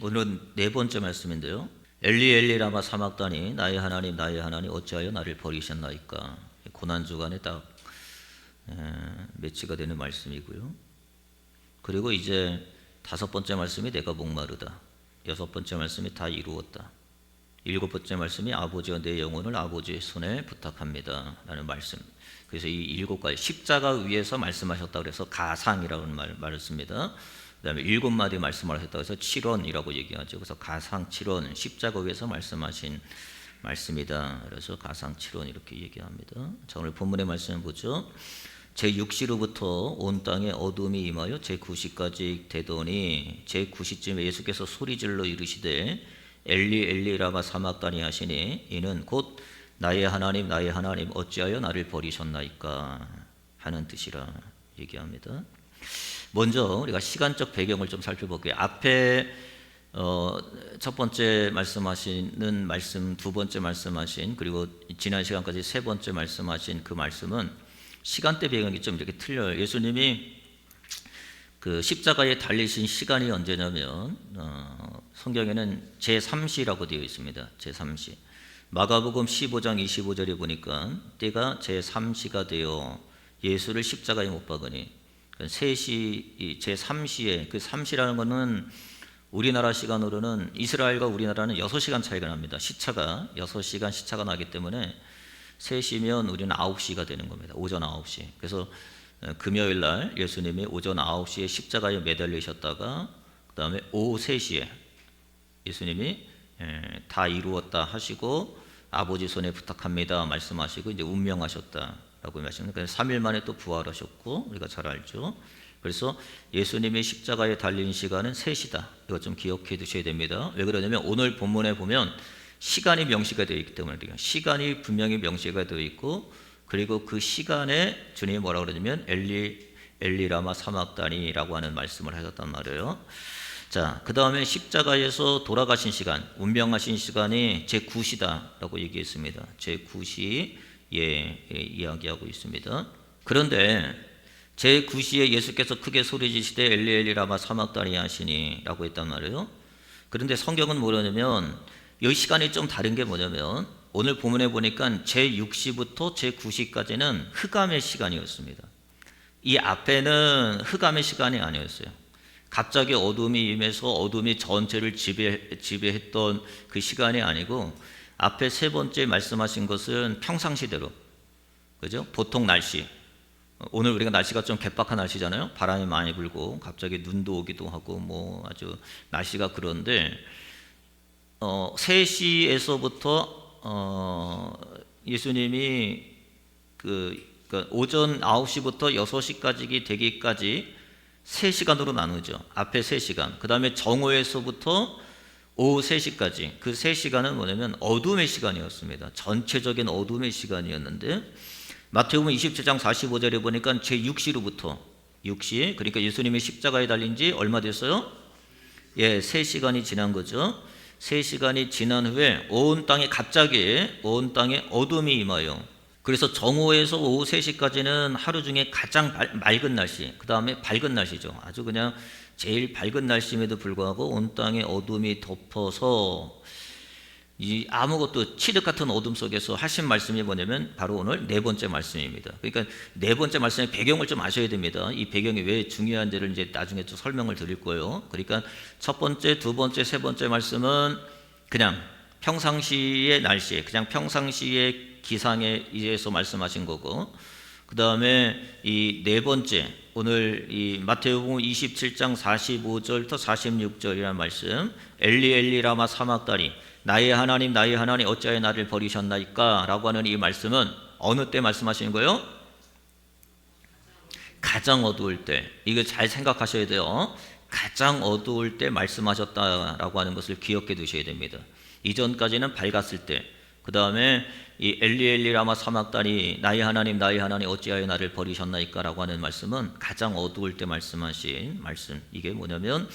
오늘은 네 번째 말씀인데요. 엘리 엘리 라마 사막다니 나의 하나님 나의 하나님 어찌하여 나를 버리셨나이까. 고난주간에 딱 매치가 되는 말씀이고요. 그리고 이제 다섯 번째 말씀이 내가 목마르다. 여섯 번째 말씀이 다 이루었다. 일곱 번째 말씀이 아버지와 내 영혼을 아버지의 손에 부탁합니다 라는 말씀. 그래서 이 일곱 가지 십자가 위에서 말씀하셨다고 해서 가상이라는 말을 씁니다. 그 다음에 일곱 마디 말씀을 하셨다고 해서 칠언이라고 얘기하죠. 그래서 가상 칠언, 십자가 위에서 말씀하신 말씀이다. 그래서 가상 칠언 이렇게 얘기합니다. 자, 오늘 본문의 말씀을 보죠. 제6시로부터 온 땅에 어둠이 임하여 제9시까지 되더니 제9시쯤에 예수께서 소리질러 이르시되 엘리 엘리 라마 사막다니 하시니 이는 곧 나의 하나님 어찌하여 나를 버리셨나이까 하는 뜻이라 얘기합니다. 먼저 우리가 시간적 배경을 좀 살펴볼게요. 앞에 첫 번째 말씀하시는 말씀, 두 번째 말씀하신, 그리고 지난 시간까지 세 번째 말씀하신 그 말씀은 시간대 배경이 좀 이렇게 틀려요. 예수님이 그 십자가에 달리신 시간이 언제냐면 성경에는 제3시라고 되어 있습니다. 제3시. 마가복음 15장 25절에 보니까 때가 제3시가 되어 예수를 십자가에 못 박으니 3시, 제3시에 그 3시라는 것은 우리나라 시간으로는 이스라엘과 우리나라는 6시간 차이가 납니다. 시차가 6시간 시차가 나기 때문에 3시면 우리는 9시가 되는 겁니다. 오전 9시. 그래서 금요일 날 예수님이 오전 9시에 십자가에 매달리셨다가 그 다음에 오후 3시에 예수님이 다 이루었다 하시고 아버지 손에 부탁합니다 말씀하시고 이제 운명하셨다라고 말씀합니다. 그래서 3일 만에 또 부활하셨고 우리가 잘 알죠. 그래서 예수님이 십자가에 달린 시간은 3시다. 이거 좀 기억해 두셔야 됩니다. 왜 그러냐면 오늘 본문에 보면 시간이 명시가 되어 있기 때문에 시간이 분명히 명시가 되어 있고 그리고 그 시간에 주님이 뭐라고 그러냐면 엘리 엘리 라마 사막다니라고 하는 말씀을 하셨단 말이에요. 자, 그 다음에 십자가에서 돌아가신 시간, 운명하신 시간이 제9시다라고 얘기했습니다. 제9시 이야기하고 있습니다. 그런데 제9시에 예수께서 크게 소리지시되 엘리 엘리 라마 사막다니 하시니 라고 했단 말이에요. 그런데 성경은 뭐냐면 이 시간이 좀 다른 게 뭐냐면 오늘 본문에 보니까 제6시부터 제9시까지는 흑암의 시간이었습니다. 이 앞에는 흑암의 시간이 아니었어요. 갑자기 어둠이 임해서 어둠이 전체를 지배했던 그 시간이 아니고 앞에 세 번째 말씀하신 것은 평상시대로, 그죠? 보통 날씨. 오늘 우리가 날씨가 좀 개빡한 날씨잖아요. 바람이 많이 불고 갑자기 눈도 오기도 하고 뭐 아주 날씨가 그런데 3시에서부터 예수님이 그러니까 오전 9시부터 6시까지 되기까지 3시간으로 나누죠. 앞에 3시간. 그 다음에 정오에서부터 오후 3시까지. 그 3시간은 뭐냐면 어둠의 시간이었습니다. 전체적인 어둠의 시간이었는데 마태복음 27장 45절에 보니까 제6시로부터 6시, 그러니까 예수님이 십자가에 달린 지 얼마 됐어요? 3시간이 지난 거죠. 3시간이 지난 후에 갑자기 온 땅에 어둠이 임하여 그래서 정오에서 오후 3시까지는 하루 중에 가장 맑은 날씨, 그 다음에 밝은 날씨죠. 아주 그냥 제일 밝은 날씨임에도 불구하고 온 땅에 어둠이 덮어서 이 아무것도 칠흑 같은 어둠 속에서 하신 말씀이 뭐냐면 바로 오늘 네 번째 말씀입니다. 그러니까 네 번째 말씀의 배경을 좀 아셔야 됩니다. 이 배경이 왜 중요한지를 이제 나중에 좀 설명을 드릴 거예요. 그러니까 첫 번째, 두 번째, 세 번째 말씀은 그냥 평상시의 날씨에, 그냥 평상시의 기상에 의해서 말씀하신 거고, 그 다음에 이 네 번째 오늘 이 마태복음 27장 45절부터 46절이라는 말씀, 엘리 엘리 라마 사막다니 나의 하나님 어찌하여 나를 버리셨나이까 라고 하는 이 말씀은 어느 때 말씀하시는 거예요? 가장 어두울 때. 이거 잘 생각하셔야 돼요. 가장 어두울 때 말씀하셨다라고 하는 것을 기억해 두셔야 됩니다. 이전까지는 밝았을 때, 그 다음에 이 엘리 엘리 라마 사막다니 나의 하나님 어찌하여 나를 버리셨나이까 라고 하는 말씀은 가장 어두울 때 말씀하신 말씀. 이게 뭐냐면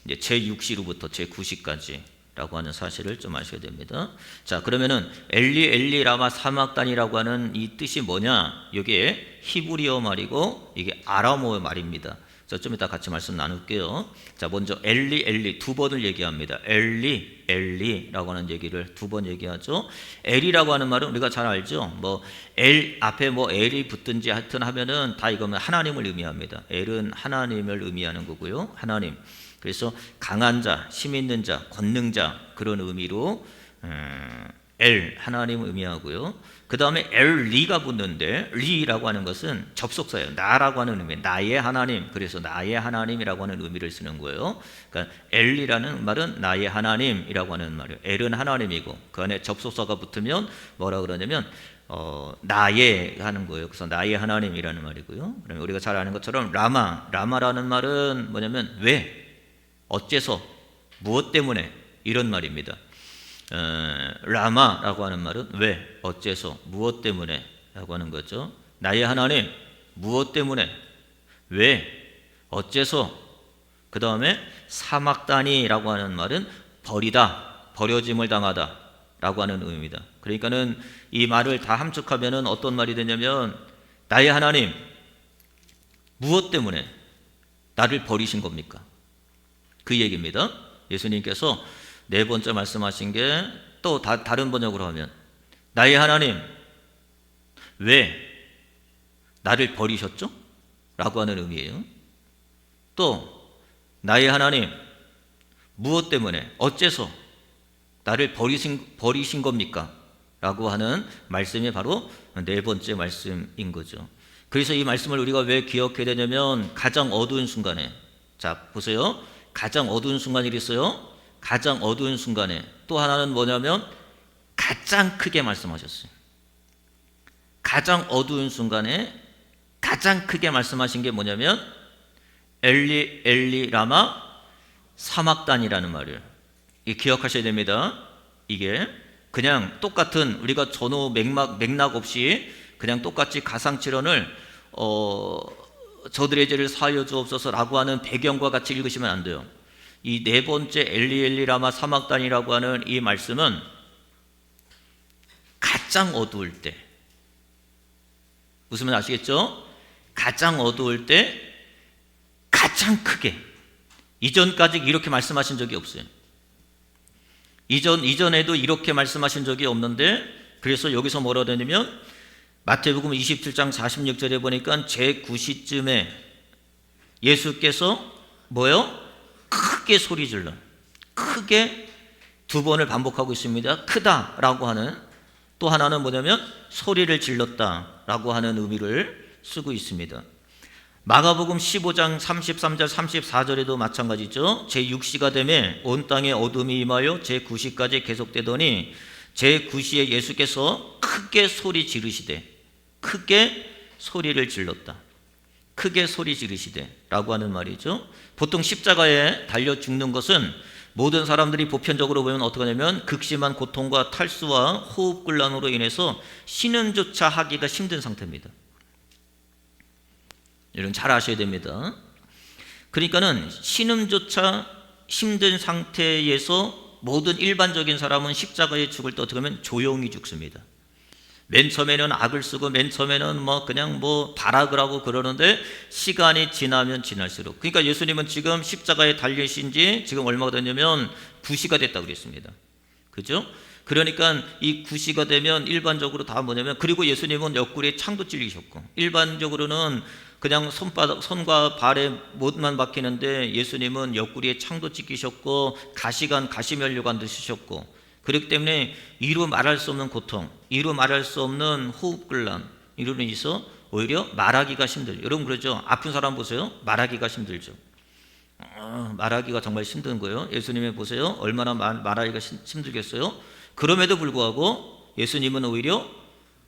이제 제6시로부터 제9시까지 라고 하는 사실을 좀 아셔야 됩니다. 자, 그러면은 엘리 엘리 라마 사막다니라고 하는 이 뜻이 뭐냐? 이게 히브리어 말이고 이게 아람어 말입니다. 좀 이따 같이 말씀 나눌게요. 자, 먼저 엘리 엘리 두 번을 얘기합니다. 엘리 엘리라고 하는 얘기를 두 번 얘기하죠. 엘이라고 하는 말은 우리가 잘 알죠. 뭐 엘 앞에 뭐 엘이 붙든지 하여튼 하면은 다 이거는 하나님을 의미합니다. 엘은 하나님을 의미하는 거고요. 하나님. 그래서 강한 자, 힘 있는 자, 권능자 그런 의미로 엘 하나님을 의미하고요. 그 다음에 엘리가 붙는데 리라고 하는 것은 접속사예요. 나라고 하는 의미, 나의 하나님. 그래서 나의 하나님이라고 하는 의미를 쓰는 거예요. 그러니까 엘리라는 말은 나의 하나님이라고 하는 말이에요. 엘은 하나님이고 그 안에 접속사가 붙으면 뭐라 그러냐면 나의 하는 거예요. 그래서 나의 하나님이라는 말이고요. 그러면 우리가 잘 아는 것처럼 라마라는 말은 뭐냐면 왜, 어째서, 무엇 때문에 이런 말입니다. 라마라고 하는 말은 왜, 어째서, 무엇 때문에 라고 하는 거죠. 나의 하나님, 무엇 때문에, 왜, 어째서. 그 다음에 사막다니라고 하는 말은 버리다, 버려짐을 당하다 라고 하는 의미입니다. 그러니까는 이 말을 다 함축하면은 어떤 말이 되냐면 나의 하나님, 무엇 때문에 나를 버리신 겁니까? 그 얘기입니다. 예수님께서 네 번째 말씀하신 게 또 다른 번역으로 하면 나의 하나님 왜 나를 버리셨죠? 라고 하는 의미예요. 또 나의 하나님 무엇 때문에 어째서 나를 버리신 겁니까? 라고 하는 말씀이 바로 네 번째 말씀인 거죠. 그래서 이 말씀을 우리가 왜 기억해야 되냐면 가장 어두운 순간에, 자 보세요. 가장 어두운 순간이 있어요. 가장 어두운 순간에 또 하나는 뭐냐면 가장 크게 말씀하셨어요. 가장 어두운 순간에 가장 크게 말씀하신 게 뭐냐면 엘리 엘리 라마 사막단이라는 말이에요. 이 기억하셔야 됩니다. 이게 그냥 똑같은 우리가 전후 맥락 없이 그냥 똑같이 가상칠언을 저들의 죄를 사하여 주옵소서라고 하는 배경과 같이 읽으시면 안 돼요. 이 네 번째 엘리 엘리 라마 사막단이라고 하는 이 말씀은 가장 어두울 때, 무슨 말 아시겠죠? 가장 어두울 때 가장 크게, 이전까지 이렇게 말씀하신 적이 없어요. 이전에도 이렇게 말씀하신 적이 없는데, 그래서 여기서 뭐라 되냐면 마태복음 27장 46절에 보니까 제9시쯤에 예수께서 뭐요? 크게 소리 질러, 크게 두 번을 반복하고 있습니다. 크다라고 하는, 또 하나는 뭐냐면 소리를 질렀다라고 하는 의미를 쓰고 있습니다. 마가복음 15장 33절 34절에도 마찬가지죠. 제6시가 되매 온 땅에 어둠이 임하여 제9시까지 계속되더니 제9시에 예수께서 크게 소리 지르시되, 크게 소리를 질렀다, 크게 소리 지르시되 라고 하는 말이죠. 보통 십자가에 달려 죽는 것은 모든 사람들이 보편적으로 보면 어떻게 하냐면 극심한 고통과 탈수와 호흡곤란으로 인해서 신음조차 하기가 힘든 상태입니다. 여러분 잘 아셔야 됩니다. 그러니까는 신음조차 힘든 상태에서 모든 일반적인 사람은 십자가에 죽을 때 어떻게 하면 조용히 죽습니다. 맨 처음에는 악을 쓰고 맨 처음에는 그냥 발악을 하고 그러는데 시간이 지나면 지날수록, 그러니까 예수님은 지금 십자가에 달리신 지 지금 얼마가 됐냐면 9시가 됐다고 그랬습니다. 그죠? 그러니까 이 9시가 되면 일반적으로 다 뭐냐면, 그리고 예수님은 옆구리에 창도 찔리셨고, 일반적으로는 그냥 손과 발에 못만 박히는데 예수님은 옆구리에 창도 찍히셨고 가시면류관 드시셨고, 그렇기 때문에 이루 말할 수 없는 고통, 이루 말할 수 없는 호흡곤란, 이로 인해서 오히려 말하기가 힘들죠. 여러분 그러죠? 아픈 사람 보세요. 말하기가 힘들죠. 말하기가 정말 힘든 거예요. 예수님이 보세요. 얼마나 말하기가 힘들겠어요. 그럼에도 불구하고 예수님은 오히려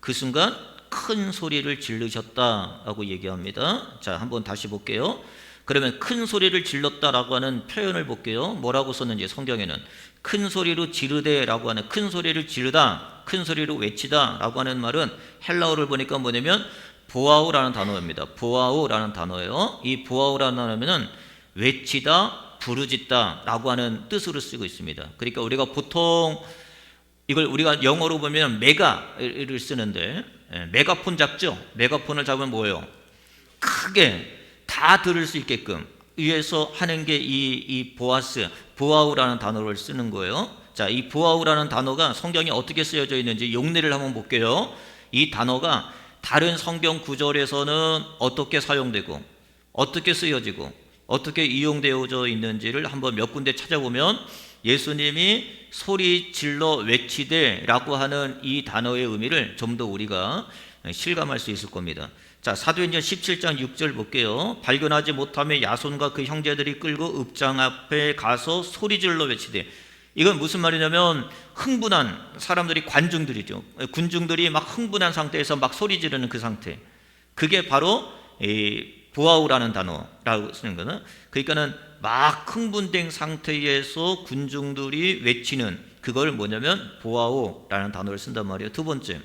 그 순간 큰 소리를 지르셨다라고 얘기합니다. 자, 한번 다시 볼게요. 그러면 큰 소리를 질렀다라고 하는 표현을 볼게요. 뭐라고 썼는지 성경에는 큰 소리로 지르되라고 하는, 큰 소리를 지르다, 큰 소리로 외치다 라고 하는 말은 헬라어를 보니까 뭐냐면 보아우라는 단어입니다. 보아우라는 단어예요. 이 보아우라는 단어는 외치다, 부르짖다 라고 하는 뜻으로 쓰고 있습니다. 그러니까 우리가 보통 이걸 우리가 영어로 보면 메가를 쓰는데, 메가폰 잡죠? 메가폰을 잡으면 뭐예요? 크게 다 들을 수 있게끔 위해서 하는 게 이 보아스, 보아우라는 단어를 쓰는 거예요. 자, 이 보아우라는 단어가 성경에 어떻게 쓰여져 있는지 용례를 한번 볼게요. 이 단어가 다른 성경 구절에서는 어떻게 사용되고 어떻게 쓰여지고 어떻게 이용되어져 있는지를 한번 몇 군데 찾아보면 예수님이 소리 질러 외치되 라고 하는 이 단어의 의미를 좀 더 우리가 실감할 수 있을 겁니다. 자, 사도행전 17장 6절 볼게요. 발견하지 못하며 야손과 그 형제들이 끌고 읍장 앞에 가서 소리 질러 외치되, 이건 무슨 말이냐면 흥분한 사람들이, 관중들이죠. 군중들이 막 흥분한 상태에서 막 소리 지르는 그 상태, 그게 바로 이 보아우라는 단어라고 쓰는 거는, 그러니까는 막 흥분된 상태에서 군중들이 외치는 그걸 뭐냐면 보아우라는 단어를 쓴단 말이에요. 두 번째,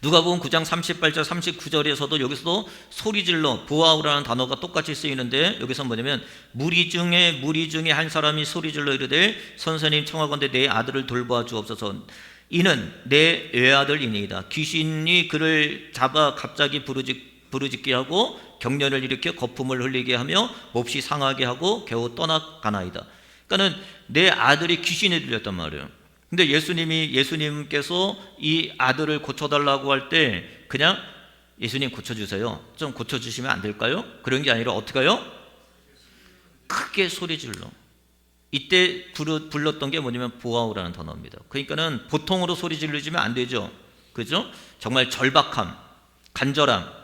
누가복음 9장 38절 39절에서도 여기서도 소리 질러 보아우라는 단어가 똑같이 쓰이는데, 여기서 뭐냐면 무리 중에 한 사람이 소리 질러 이르되 선생님 청하건대 내 아들을 돌보아 주옵소서. 이는 내 외아들이니이다. 귀신이 그를 잡아 갑자기 부르짖게 하고 경련을 일으켜 거품을 흘리게 하며 몹시 상하게 하고 겨우 떠나가나이다. 그러니까는 내 아들이 귀신에 들렸단 말이에요. 근데 예수님께서 이 아들을 고쳐달라고 할 때 그냥 예수님 고쳐주세요, 좀 고쳐주시면 안 될까요? 그런 게 아니라 어떻게 해요? 크게 소리 질러. 이때 불렀던 게 뭐냐면 보아우라는 단어입니다. 그러니까는 보통으로 소리 지르시면 안 되죠, 그죠? 정말 절박함, 간절함,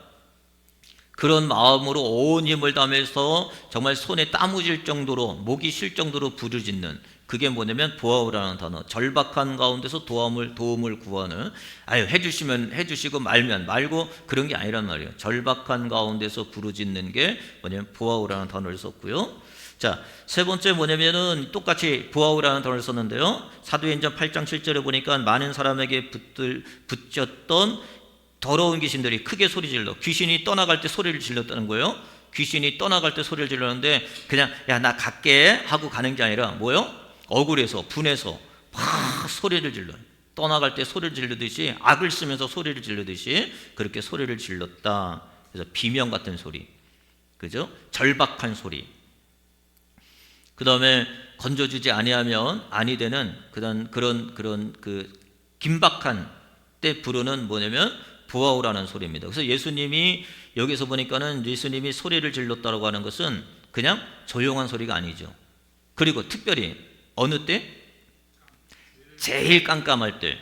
그런 마음으로 온 힘을 다해서 정말 손에 땀 묻을 정도로, 목이 쉴 정도로 부르짖는, 그게 뭐냐면 보아우라는 단어. 절박한 가운데서 도움을 구하는, 해주시면 해주시고 말면 말고, 그런 게 아니란 말이에요. 절박한 가운데서 부르짖는 게 뭐냐면 보아우라는 단어를 썼고요. 자, 세 번째 뭐냐면은 똑같이 보아우라는 단어를 썼는데요. 사도행전 8장 7절에 보니까 많은 사람에게 붙였던 더러운 귀신들이 크게 소리 질러, 귀신이 떠나갈 때 소리를 질렀다는 거예요. 귀신이 떠나갈 때 소리를 질렀는데 그냥 야 나 갈게 하고 가는 게 아니라 뭐요? 억울해서 분해서 막 소리를 질러, 떠나갈 때 소리를 지르듯이, 악을 쓰면서 소리를 지르듯이 그렇게 소리를 질렀다. 그래서 비명 같은 소리, 그죠? 절박한 소리. 그 다음에 건져주지 아니하면 아니 되는 그런 긴박한 때 부르는 뭐냐면 보아우라는 소리입니다. 그래서 예수님이 여기서 보니까는 예수님이 소리를 질렀다고 하는 것은 그냥 조용한 소리가 아니죠. 그리고 특별히 어느 때? 제일 깜깜할 때,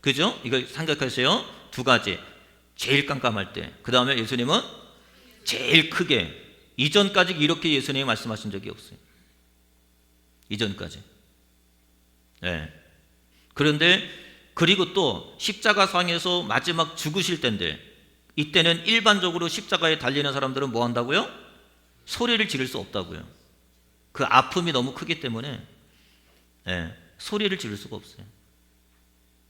그죠? 이걸 생각하세요. 두 가지. 제일 깜깜할 때, 그 다음에 예수님은 제일 크게. 이전까지 이렇게 예수님이 말씀하신 적이 없어요. 이전까지. 네. 그런데 그리고 또 십자가상에서 마지막 죽으실 때인데, 이때는 일반적으로 십자가에 달리는 사람들은 뭐 한다고요? 소리를 지를 수 없다고요. 그 아픔이 너무 크기 때문에 소리를 지를 수가 없어요.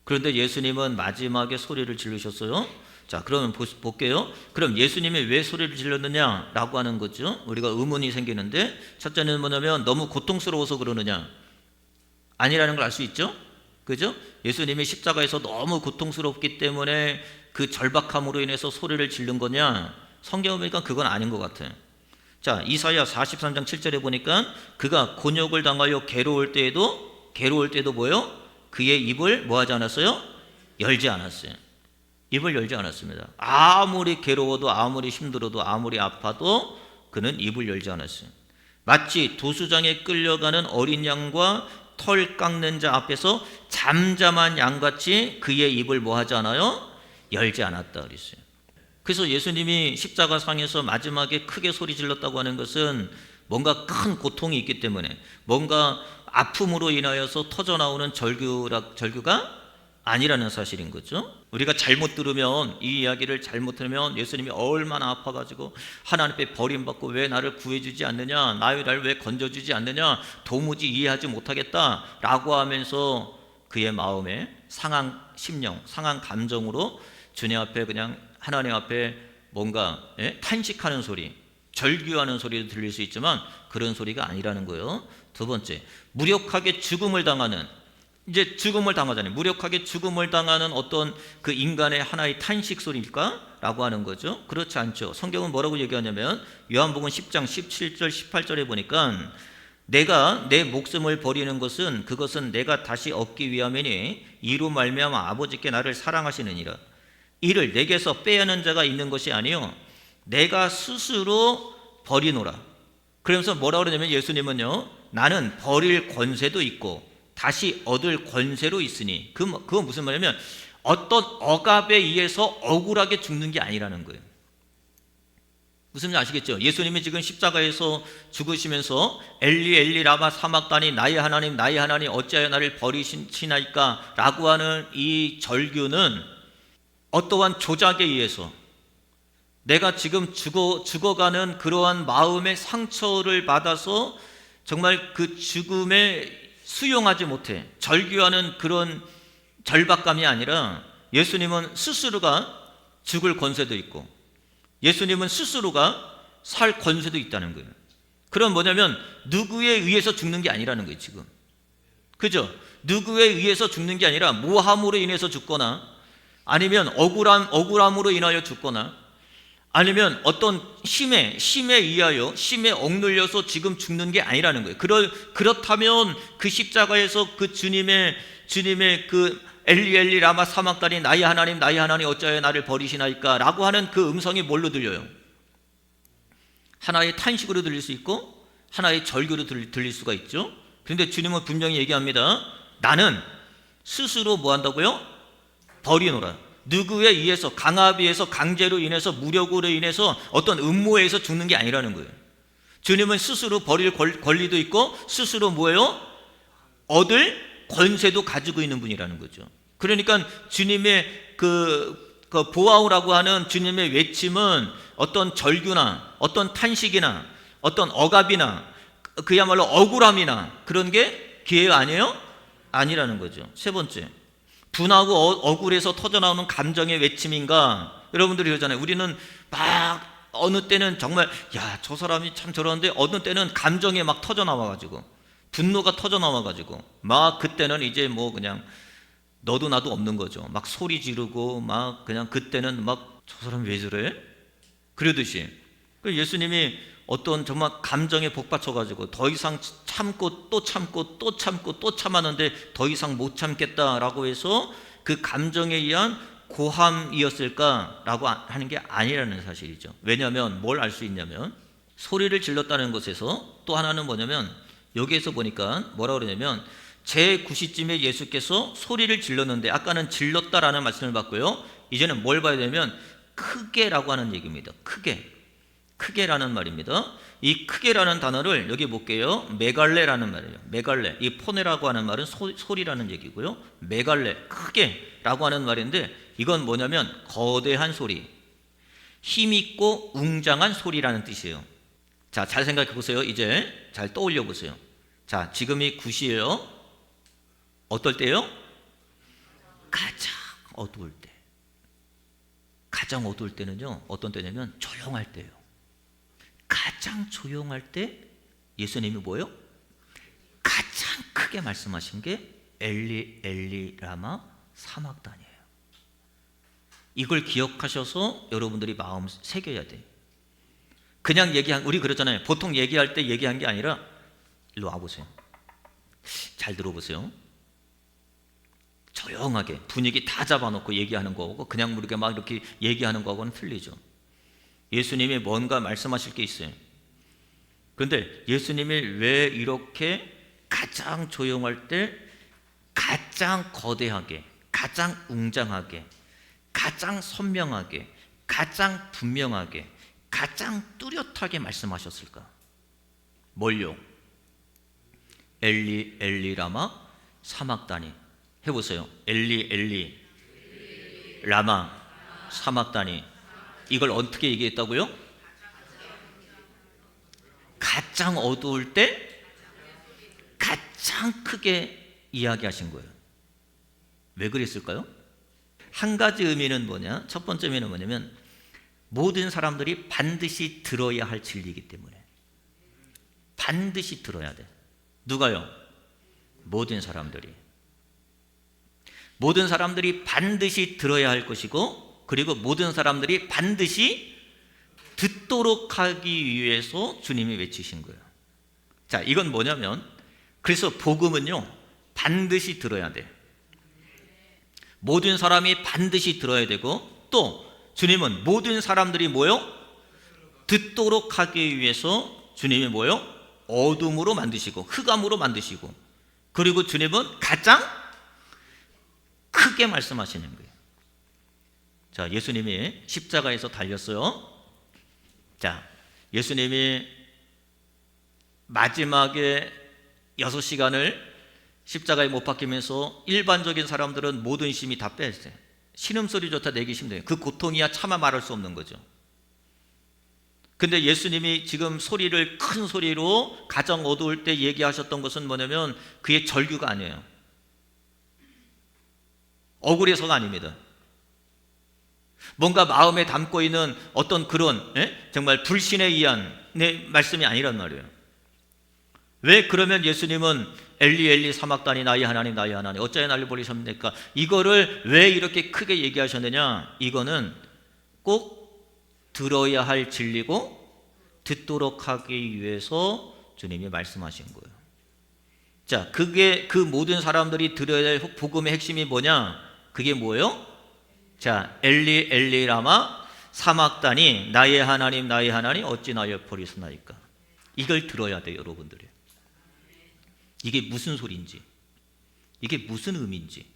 그런데 예수님은 마지막에 소리를 지르셨어요. 자, 그러면 볼게요. 그럼 예수님이 왜 소리를 질렀느냐라고 하는 거죠. 우리가 의문이 생기는데, 첫째는 뭐냐면 너무 고통스러워서 그러느냐, 아니라는 걸 알 수 있죠, 그죠? 예수님이 십자가에서 너무 고통스럽기 때문에 그 절박함으로 인해서 소리를 지른 거냐? 성경을 보니까 그건 아닌 것 같아요. 자, 이사야 43장 7절에 보니까 그가 곤욕을 당하여 괴로울 때에도 뭐요? 그의 입을 뭐 하지 않았어요? 열지 않았어요. 입을 열지 않았습니다. 아무리 괴로워도, 아무리 힘들어도, 아무리 아파도 그는 입을 열지 않았어요. 마치 도수장에 끌려가는 어린 양과 털 깎는 자 앞에서 잠잠한 양같이 그의 입을 뭐 하지 않아요? 열지 않았다 그랬어요. 그래서 예수님이 십자가상에서 마지막에 크게 소리 질렀다고 하는 것은 뭔가 큰 고통이 있기 때문에, 뭔가 아픔으로 인하여서 터져나오는 절규가 아니라는 사실인 거죠. 우리가 잘못 들으면, 이 이야기를 잘못 들으면 예수님이 얼마나 아파가지고 하나님 앞에 버림받고 왜 나를 구해주지 않느냐, 나를 왜 건져주지 않느냐, 도무지 이해하지 못하겠다 라고 하면서 그의 마음에 상한 심령, 상한 감정으로 주님 앞에, 그냥 하나님 앞에 뭔가 탄식하는 소리, 절규하는 소리도 들릴 수 있지만 그런 소리가 아니라는 거예요. 두 번째, 무력하게 죽음을 당하는, 이제 죽음을 당하잖아요. 무력하게 죽음을 당하는 어떤 그 인간의 하나의 탄식 소리일까? 라고 하는 거죠. 그렇지 않죠. 성경은 뭐라고 얘기하냐면 요한복음 10장 17절 18절에 보니까 내가 내 목숨을 버리는 것은 그것은 내가 다시 얻기 위함이니 이로 말미암아 아버지께 나를 사랑하시느니라. 이를 내게서 빼앗는 자가 있는 것이 아니요 내가 스스로 버리노라. 그러면서 뭐라고 그러냐면 예수님은요, 나는 버릴 권세도 있고 다시 얻을 권세로 있으니, 그건 무슨 말이냐면 어떤 억압에 의해서 억울하게 죽는 게 아니라는 거예요. 무슨 말인지 아시겠죠? 예수님이 지금 십자가에서 죽으시면서 엘리 엘리 라마 사막다니 나의 하나님 어찌하여 나를 버리시나이까 라고 하는 이 절규는 어떠한 조작에 의해서 내가 지금 죽어가는 그러한 마음의 상처를 받아서 정말 그 죽음에 수용하지 못해 절규하는 그런 절박감이 아니라 예수님은 스스로가 죽을 권세도 있고 예수님은 스스로가 살 권세도 있다는 거예요. 그럼 뭐냐면 누구에 의해서 죽는 게 아니라는 거예요. 지금 그죠? 누구에 의해서 죽는 게 아니라 모함으로 인해서 죽거나 아니면 억울함으로 인하여 죽거나 아니면 어떤 힘에 의하여 힘에 억눌려서 지금 죽는 게 아니라는 거예요. 그렇다면 그 십자가에서 그 주님의 그 엘리 엘리 라마 사막다니 나의 하나님 어찌하여 나를 버리시나이까 라고 하는 그 음성이 뭘로 들려요? 하나의 탄식으로 들릴 수 있고 하나의 절규로 들릴 수가 있죠. 그런데 주님은 분명히 얘기합니다. 나는 스스로 뭐 한다고요? 버리노라. 누구에 의해서 강압에 의해서 강제로 인해서 무력으로 인해서 어떤 음모에 의해서 죽는 게 아니라는 거예요. 주님은 스스로 버릴 권리도 있고 스스로 뭐예요? 얻을 권세도 가지고 있는 분이라는 거죠. 그러니까 주님의 그 보아오라고 하는 주님의 외침은 어떤 절규나 어떤 탄식이나 어떤 억압이나 그야말로 억울함이나 그런 게 기회가 아니에요? 아니라는 거죠. 세 번째, 분하고 억울해서 터져나오는 감정의 외침인가? 여러분들이 그러잖아요. 우리는 막 어느 때는 정말 야, 저 사람이 참 저러는데 어느 때는 감정이 막 터져나와가지고 분노가 터져나와가지고 막 그때는 이제 뭐 그냥 너도 나도 없는 거죠. 막 소리 지르고 막 그냥 그때는 막 저 사람이 왜 저래? 그러듯이 예수님이 어떤 정말 감정에 복받쳐가지고 더 이상 참고 또 참고 또 참고 또 참았는데 더 이상 못 참겠다라고 해서 그 감정에 의한 고함이었을까라고 하는 게 아니라는 사실이죠. 왜냐하면 뭘 알 수 있냐면 소리를 질렀다는 것에서 또 하나는 뭐냐면 여기에서 보니까 뭐라고 그러냐면 제9시쯤에 예수께서 소리를 질렀는데 아까는 질렀다라는 말씀을 받고요. 이제는 뭘 봐야 되냐면 크게라고 하는 얘기입니다. 크게라는 말입니다. 이 크게라는 단어를 여기 볼게요. 메갈레라는 말이에요. 메갈레. 이 포네라고 하는 말은 소리라는 얘기고요. 메갈레, 크게라고 하는 말인데 이건 뭐냐면 거대한 소리, 힘있고 웅장한 소리라는 뜻이에요. 자, 잘 생각해 보세요. 이제 잘 떠올려 보세요. 자, 지금이 9시예요. 어떨 때요? 가장 어두울 때. 가장 어두울 때는요, 어떤 때냐면 조용할 때예요. 가장 조용할 때 예수님이 뭐예요? 가장 크게 말씀하신 게 엘리 엘리 라마 사막단이에요. 이걸 기억하셔서 여러분들이 마음 새겨야 돼요. 그냥 우리 그러잖아요. 보통 얘기할 때 얘기한 게 아니라 일로 와보세요. 잘 들어보세요. 조용하게 분위기 다 잡아놓고 얘기하는 거하고 그냥 우리가 막 이렇게 얘기하는 거하고는 틀리죠. 예수님이 뭔가 말씀하실 게 있어요. 그런데 예수님이 왜 이렇게 가장 조용할 때 가장 거대하게, 가장 웅장하게, 가장 선명하게, 가장 분명하게, 가장 뚜렷하게 말씀하셨을까? 뭘요? 엘리 엘리 라마 사막다니. 해보세요. 엘리 엘리 라마 사막다니. 이걸 어떻게 얘기했다고요? 가장 어두울 때 가장 크게 이야기하신 거예요. 왜 그랬을까요? 한 가지 의미는 뭐냐? 첫 번째 의미는 뭐냐면 모든 사람들이 반드시 들어야 할 진리이기 때문에 반드시 들어야 돼. 누가요? 모든 사람들이. 모든 사람들이 반드시 들어야 할 것이고, 그리고 모든 사람들이 반드시 듣도록 하기 위해서 주님이 외치신 거예요. 자, 이건 뭐냐면, 그래서 복음은요, 반드시 들어야 돼. 모든 사람이 반드시 들어야 되고, 또 주님은 모든 사람들이 뭐요? 듣도록 하기 위해서 주님이 뭐요? 어둠으로 만드시고 흑암으로 만드시고, 그리고 주님은 가장 크게 말씀하시는 거예요. 자, 예수님이 십자가에서 달렸어요. 자, 예수님이 마지막에 6시간을 십자가에 못 박히면서 일반적인 사람들은 모든 힘이 다 뺐어요. 신음소리조차 내기 힘들어요. 그 고통이야 차마 말할 수 없는 거죠. 근데 예수님이 지금 소리를 큰 소리로 가장 어두울 때 얘기하셨던 것은 뭐냐면 그의 절규가 아니에요. 억울해서가 아닙니다. 뭔가 마음에 담고 있는 어떤 그런 정말 불신에 의한 말씀이 아니란 말이에요. 왜 그러면 예수님은 엘리 엘리 사막다니 나의 하나님 나의 하나님 어찌하여 나를 버리셨습니까? 이거를 왜 이렇게 크게 얘기하셨느냐? 이거는 꼭 들어야 할 진리고 듣도록 하기 위해서 주님이 말씀하신 거예요. 자, 그게 그 모든 사람들이 들어야 할 복음의 핵심이 뭐냐? 그게 뭐예요? 자, 엘리 엘리 라마 사막다니 나의 하나님 어찌 나를 버리셨나이까? 이걸 들어야 돼요, 여러분들이. 이게 무슨 소리인지, 이게 무슨 의미인지.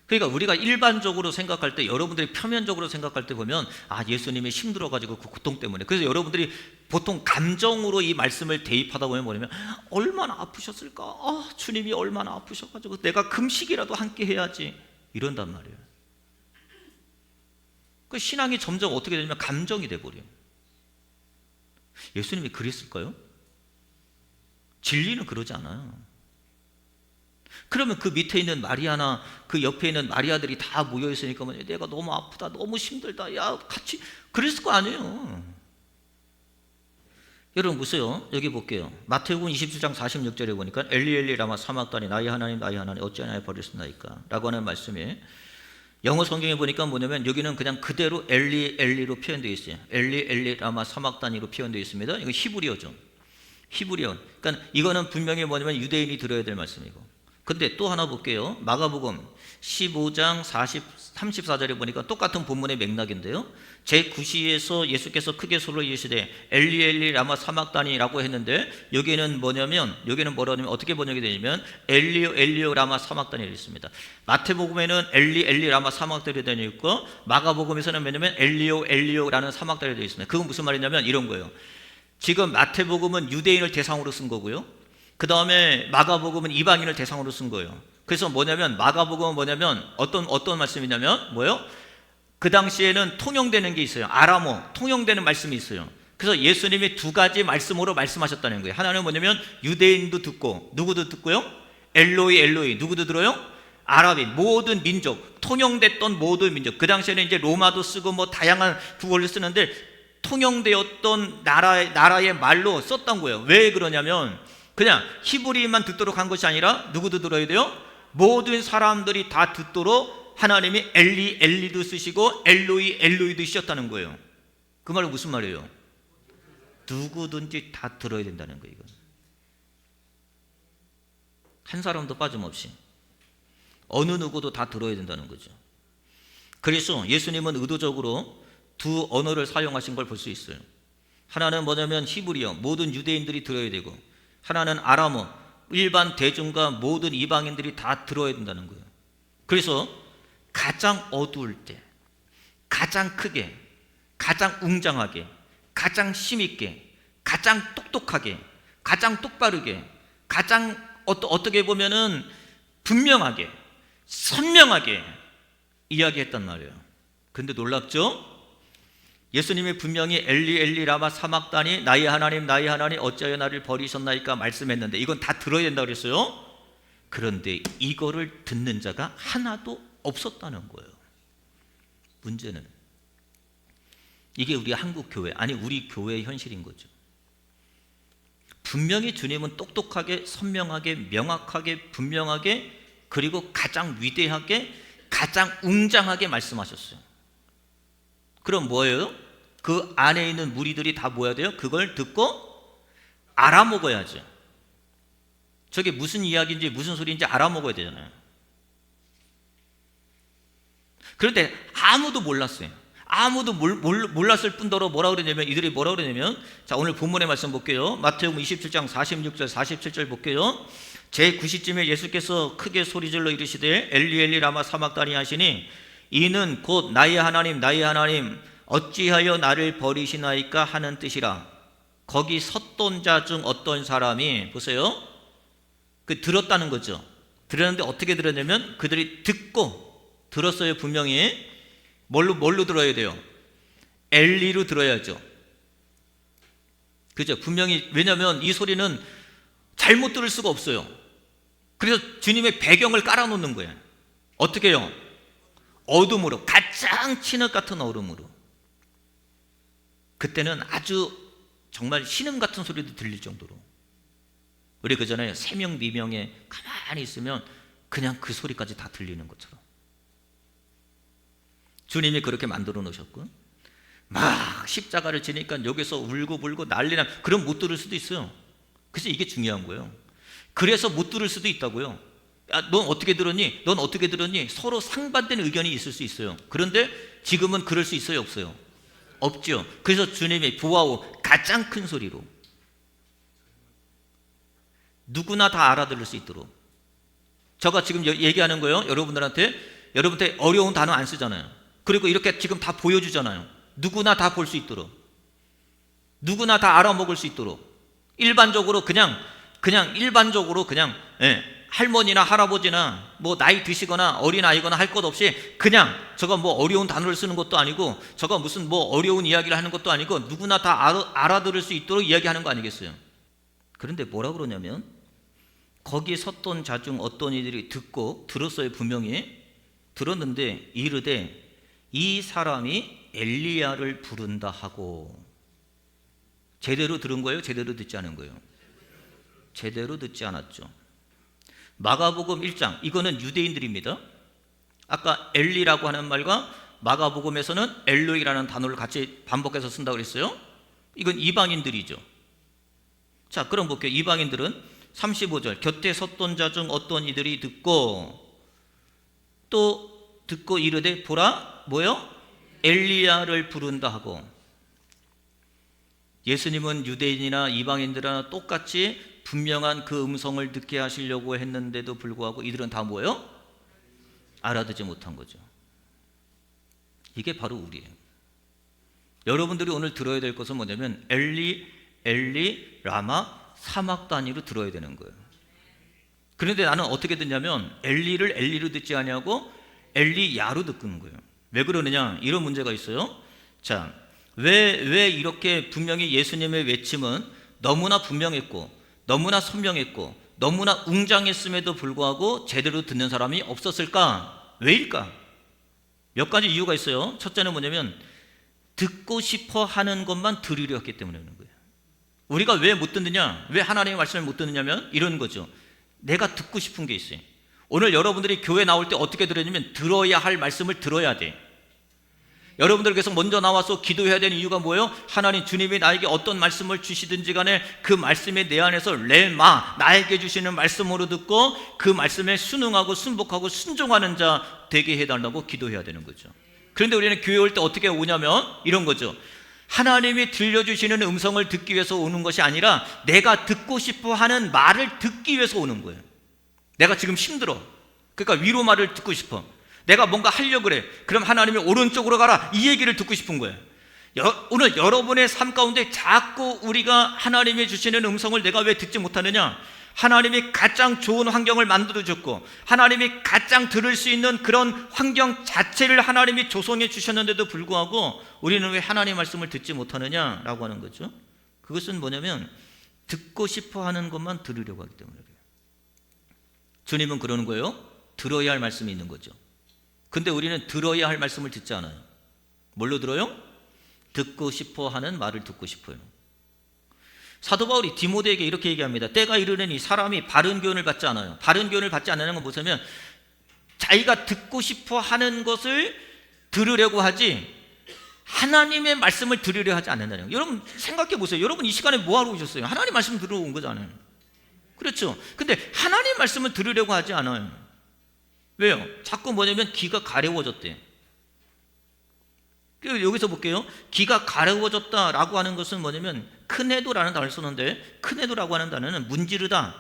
그러니까 우리가 일반적으로 생각할 때, 여러분들이 표면적으로 생각할 때 보면 예수님이 힘들어가지고 그 고통 때문에, 그래서 여러분들이 보통 감정으로 이 말씀을 대입하다 보면 뭐냐면 얼마나 아프셨을까? 주님이 얼마나 아프셔가지고 내가 금식이라도 함께 해야지 이런단 말이에요. 그 신앙이 점점 어떻게 되냐면 감정이 돼버려요. 예수님이 그랬을까요? 진리는 그러지 않아요. 그러면 그 밑에 있는 마리아나 그 옆에 있는 마리아들이 다 모여있으니까 내가 너무 아프다, 너무 힘들다, 야 같이 그랬을 거 아니에요. 여러분 보세요. 여기 볼게요. 마태복음 27장 46절에 보니까 엘리 엘리 라마 사막다니 나의 하나님 어찌하여 나를 버리셨나이까 라고 하는 말씀이, 영어 성경에 보니까 뭐냐면 여기는 그냥 그대로 엘리 엘리로 표현되어 있어요. 엘리 엘리 라마 사막다니로 표현되어 있습니다. 이거 히브리어죠. 히브리어. 그러니까 이거는 분명히 뭐냐면 유대인이 들어야 될 말씀이고. 근데 또 하나 볼게요. 마가복음 15장 34절에 보니까 똑같은 본문의 맥락인데요. 제9시에서 예수께서 크게 소리를 이르시되 엘리 엘리 라마 사막다니라고 했는데, 여기는 뭐냐면, 여기는 뭐라냐면 어떻게 번역이 되냐면 엘리오 엘리오 라마 사막다니로 있습니다. 마태복음에는 엘리 엘리 라마 사막다니로 되어 있고, 마가복음에서는 뭐냐면 엘리오 엘리오라는 사막다니로 되어 있습니다. 그건 무슨 말이냐면 이런 거예요. 지금 마태복음은 유대인을 대상으로 쓴 거고요, 그 다음에 마가복음은 이방인을 대상으로 쓴 거예요. 그래서 뭐냐면 마가복음은 뭐냐면 어떤 말씀이냐면 뭐예요? 그 당시에는 통용되는 게 있어요. 아람어 통용되는 말씀이 있어요. 그래서 예수님이 두 가지 말씀으로 말씀하셨다는 거예요. 하나는 뭐냐면 유대인도 듣고, 누구도 듣고요, 엘로이 엘로이 누구도 들어요? 아랍인 모든 민족, 통용됐던 모든 민족. 그 당시에는 이제 로마도 쓰고 뭐 다양한 국어를 쓰는데 통용되었던 나라의 말로 썼던 거예요. 왜 그러냐면 그냥 히브리만 듣도록 한 것이 아니라 누구도 들어야 돼요? 모든 사람들이 다 듣도록 하나님이 엘리 엘리도 쓰시고 엘로이 엘로이도 쓰셨다는 거예요. 그 말은 무슨 말이에요? 누구든지 다 들어야 된다는 거예요. 이건 한 사람도 빠짐없이 어느 누구도 다 들어야 된다는 거죠. 그래서 예수님은 의도적으로 두 언어를 사용하신 걸 볼 수 있어요. 하나는 뭐냐면 히브리어, 모든 유대인들이 들어야 되고, 하나는 아람어, 일반 대중과 모든 이방인들이 다 들어야 된다는 거예요. 그래서 가장 어두울 때, 가장 크게, 가장 웅장하게, 가장 힘있게, 가장 똑똑하게, 가장 똑바르게, 가장 어떻게 보면은 분명하게, 선명하게 이야기했단 말이에요. 근데 놀랍죠? 예수님이 분명히 엘리 엘리 라마 사막다니 나의 하나님 어찌하여 나를 버리셨나이까 말씀했는데 이건 다 들어야 된다고 그랬어요. 그런데 이거를 듣는 자가 하나도 없었다는 거예요. 문제는 이게 우리 한국 교회, 아니 우리 교회의 현실인 거죠. 분명히 주님은 똑똑하게 선명하게 명확하게 분명하게 그리고 가장 위대하게, 가장 웅장하게 말씀하셨어요. 그럼 뭐예요? 그 안에 있는 무리들이 다 뭐야 돼요? 그걸 듣고 알아먹어야죠. 저게 무슨 이야기인지 무슨 소리인지 알아먹어야 되잖아요. 그런데 아무도 몰랐어요. 아무도 몰랐을 뿐더러 뭐라 그러냐면, 이들이 뭐라 그러냐면, 자, 오늘 본문의 말씀 볼게요. 마태복음 27장 46절 47절 볼게요. 제9시쯤에 예수께서 크게 소리질러 이르시되 엘리 엘리 라마 사막다니 하시니 이는 곧 나의 하나님 나의 하나님 어찌하여 나를 버리시나이까 하는 뜻이라. 거기 섰던 자 중 어떤 사람이, 보세요, 그 들었다는 거죠. 들었는데 어떻게 들었냐면 그들이 듣고 들었어요. 분명히 뭘로 들어야 돼요? 엘리로 들어야죠. 그죠? 분명히. 왜냐하면 이 소리는 잘못 들을 수가 없어요. 그래서 주님의 배경을 깔아놓는 거예요. 어떻게 해요? 어둠으로, 가장 진흙 같은 어둠으로. 그때는 아주 정말 신음 같은 소리도 들릴 정도로. 우리 그전에 세명 미명에 가만히 있으면 그냥 그 소리까지 다 들리는 것처럼 주님이 그렇게 만들어 놓으셨고, 막 십자가를 지니까 여기서 울고 불고 난리나. 그럼 못 들을 수도 있어요. 그래서 이게 중요한 거예요. 그래서 못 들을 수도 있다고요. 야, 넌 어떻게 들었니? 넌 어떻게 들었니? 서로 상반된 의견이 있을 수 있어요. 그런데 지금은 그럴 수 있어요, 없어요? 없죠. 그래서 주님이 부하오 가장 큰 소리로 누구나 다 알아들을 수 있도록. 제가 지금 얘기하는 거예요. 여러분들한테 어려운 단어 안 쓰잖아요. 그리고 이렇게 지금 다 보여주잖아요. 누구나 다 볼 수 있도록, 누구나 다 알아먹을 수 있도록. 일반적으로 그냥 할머니나 할아버지나 뭐 나이 드시거나 어린 아이거나 할 것 없이 그냥, 저거 뭐 어려운 단어를 쓰는 것도 아니고 저거 무슨 뭐 어려운 이야기를 하는 것도 아니고 누구나 다 알아들을 수 있도록 이야기하는 거 아니겠어요? 그런데 뭐라 그러냐면 거기 섰던 자 중 어떤 이들이 듣고 들었어요. 분명히 들었는데 이르되 이 사람이 엘리야를 부른다 하고. 제대로 들은 거예요? 제대로 듣지 않은 거예요? 제대로 듣지 않았죠. 마가복음 1장, 이거는 유대인들입니다. 아까 엘리라고 하는 말과 마가복음에서는 엘로이라는 단어를 같이 반복해서 쓴다고 그랬어요. 이건 이방인들이죠. 자, 그럼 볼게요. 이방인들은 35절, 곁에 섰던 자 중 어떤 이들이 듣고 또 듣고 이르되 보라, 뭐요? 엘리야를 부른다 하고. 예수님은 유대인이나 이방인들이나 똑같이 분명한 그 음성을 듣게 하시려고 했는데도 불구하고 이들은 다 뭐예요? 알아듣지 못한 거죠. 이게 바로 우리예요. 여러분들이 오늘 들어야 될 것은 뭐냐면 엘리 엘리 라마 사막다니로 들어야 되는 거예요. 그런데 나는 어떻게 듣냐면 엘리를 엘리로 듣지 아니하고 엘리야로 듣는 거예요. 왜 그러느냐? 이런 문제가 있어요. 자, 왜 이렇게 분명히 예수님의 외침은 너무나 분명했고 너무나 선명했고 너무나 웅장했음에도 불구하고 제대로 듣는 사람이 없었을까? 왜일까? 몇 가지 이유가 있어요. 첫째는 뭐냐면 듣고 싶어 하는 것만 들으려 했기 때문에 그런 거예요. 우리가 왜 못 듣느냐? 왜 하나님의 말씀을 못 듣느냐면 이런 거죠. 내가 듣고 싶은 게 있어요. 오늘 여러분들이 교회 나올 때 어떻게 들었냐면 들어야 할 말씀을 들어야 돼. 여러분들께서 먼저 나와서 기도해야 되는 이유가 뭐예요? 하나님, 주님이 나에게 어떤 말씀을 주시든지 간에 그 말씀이 내 안에서 레마, 나에게 주시는 말씀으로 듣고 그 말씀에 순응하고 순복하고 순종하는 자 되게 해달라고 기도해야 되는 거죠. 그런데 우리는 교회 올 때 어떻게 오냐면 이런 거죠. 하나님이 들려주시는 음성을 듣기 위해서 오는 것이 아니라 내가 듣고 싶어 하는 말을 듣기 위해서 오는 거예요. 내가 지금 힘들어. 그러니까 위로 말을 듣고 싶어. 내가 뭔가 하려고 그래. 그럼 하나님이 오른쪽으로 가라. 이 얘기를 듣고 싶은 거예요. 오늘 여러분의 삶 가운데 자꾸 우리가 하나님이 주시는 음성을 내가 왜 듣지 못하느냐? 하나님이 가장 좋은 환경을 만들어줬고 하나님이 가장 들을 수 있는 그런 환경 자체를 하나님이 조성해 주셨는데도 불구하고 우리는 왜 하나님의 말씀을 듣지 못하느냐라고 하는 거죠. 그것은 뭐냐면 듣고 싶어 하는 것만 들으려고 하기 때문에 그래요. 주님은 그러는 거예요. 들어야 할 말씀이 있는 거죠. 근데 우리는 들어야 할 말씀을 듣지 않아요. 뭘로 들어요? 듣고 싶어 하는 말을 듣고 싶어요. 사도 바울이 디모데에게 이렇게 얘기합니다. 때가 이르느니 사람이 바른 교훈을 받지 않아요. 바른 교훈을 받지 않는 건 뭐냐면 자기가 듣고 싶어 하는 것을 들으려고 하지 하나님의 말씀을 들으려 하지 않는다는 거예요. 여러분 생각해 보세요. 여러분 이 시간에 뭐 하러 오셨어요? 하나님 말씀 들으러 온 거잖아요. 그렇죠? 근데 하나님 말씀을 들으려고 하지 않아요. 왜요? 자꾸 뭐냐면 귀가 가려워졌대. 여기서 볼게요. 귀가 가려워졌다라고 하는 것은 뭐냐면 크네도라는 단어를 쓰는데, 크네도라고 하는 단어는 문지르다,